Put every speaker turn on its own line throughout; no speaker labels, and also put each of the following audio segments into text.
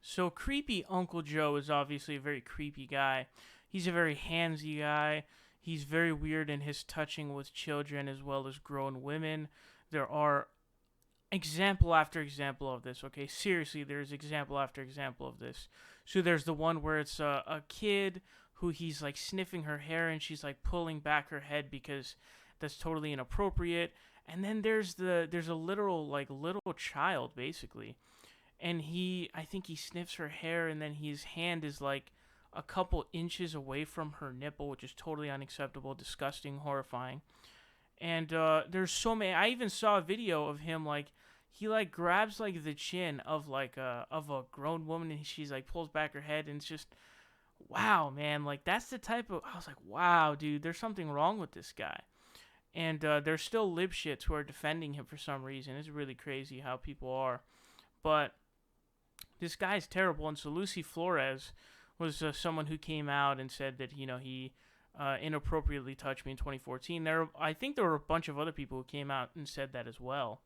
So creepy Uncle Joe is obviously a very creepy guy. He's a very handsy guy. He's very weird in his touching with children as well as grown women. There are example after example of this. Okay, seriously, there's example after example of this. So there's the one where it's a kid who he's like sniffing her hair and she's like pulling back her head because that's totally inappropriate. And then there's a literal like little child basically, and I think he sniffs her hair, and then his hand is like a couple inches away from her nipple, which is totally unacceptable, disgusting, horrifying. And there's so many. I even saw a video of him like he like grabs like the chin of a grown woman, and she's like pulls back her head, and it's just wow, man. Like that's the type of. I was like, wow, dude. There's something wrong with this guy. And there's still lip shits who are defending him for some reason. It's really crazy how people are. But this guy's terrible. And so Lucy Flores was someone who came out and said that he inappropriately touched me in 2014. I think there were a bunch of other people who came out and said that as well.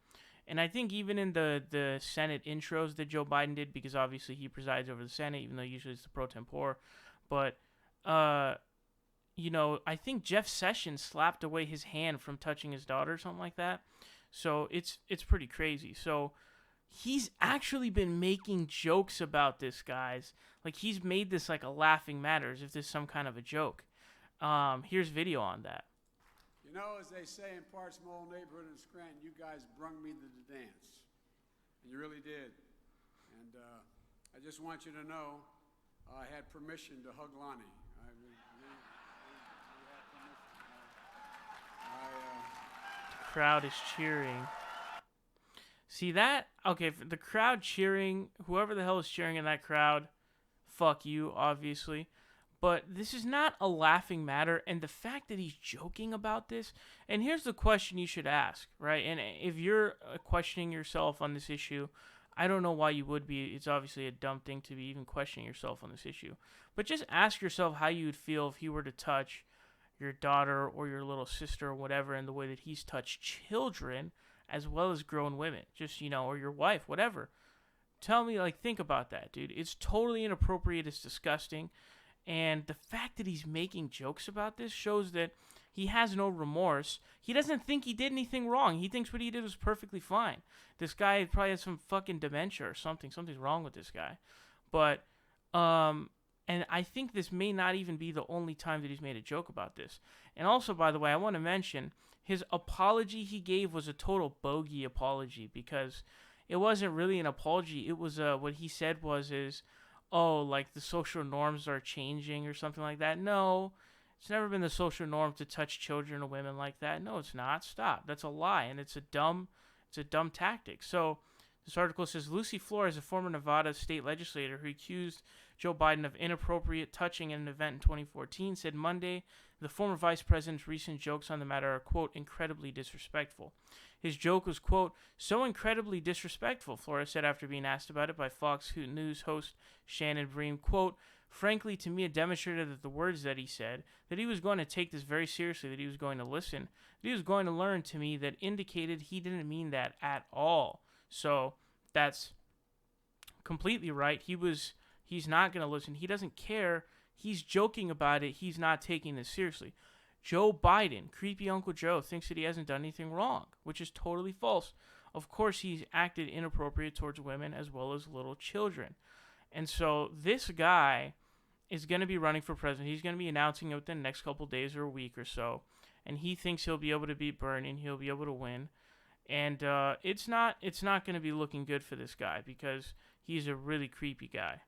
And I think even in the Senate intros that Joe Biden did, because obviously he presides over the Senate, even though usually it's the pro tempore, but I think Jeff Sessions slapped away his hand from touching his daughter or something like that. So it's pretty crazy. So he's actually been making jokes about this, guys. Like he's made this like a laughing matter as if this is some kind of a joke. Here's video on that.
You know, as they say in parts of my old neighborhood in Scranton, you guys brung me to the dance. And you really did. And I just want you to know I had permission to hug Lonnie.
Crowd is cheering. See that? Okay, the crowd cheering, whoever the hell is cheering in that crowd, fuck you, obviously. But this is not a laughing matter, and the fact that he's joking about this, and here's the question you should ask, right? And if you're questioning yourself on this issue, I don't know why you would be. It's obviously a dumb thing to be even questioning yourself on this issue. But just ask yourself how you would feel if you were to touch your daughter or your little sister or whatever in the way that he's touched children as well as grown women, just, or your wife, whatever. Tell me, think about that, dude. It's totally inappropriate. It's disgusting. And the fact that he's making jokes about this shows that he has no remorse. He doesn't think he did anything wrong. He thinks what he did was perfectly fine. This guy probably has some fucking dementia or something. Something's wrong with this guy. But, and I think this may not even be the only time that he's made a joke about this. And also, by the way, I want to mention his apology he gave was a total bogey apology, because it wasn't really an apology. It was what he said is, oh, like the social norms are changing or something like that. No, it's never been the social norm to touch children or women like that. No, it's not. Stop. That's a lie, and it's a dumb tactic. So this article says Lucy Flores, a former Nevada state legislator who accused Joe Biden of inappropriate touching at an event in 2014, said Monday the former vice president's recent jokes on the matter are, quote, incredibly disrespectful. His joke was, quote, so incredibly disrespectful, Flores said after being asked about it by Fox News host Shannon Bream, quote, frankly, to me, it demonstrated that the words that he said, that he was going to take this very seriously, that he was going to listen, that he was going to learn, to me, that indicated he didn't mean that at all. So that's completely right. He's not going to listen. He doesn't care. He's joking about it. He's not taking this seriously. Joe Biden, creepy Uncle Joe, thinks that he hasn't done anything wrong, which is totally false. Of course, he's acted inappropriate towards women as well as little children. And so this guy is going to be running for president. He's going to be announcing it within the next couple days or a week or so. And he thinks he'll be able to beat Bernie and he'll be able to win. And it's not going to be looking good for this guy, because he's a really creepy guy.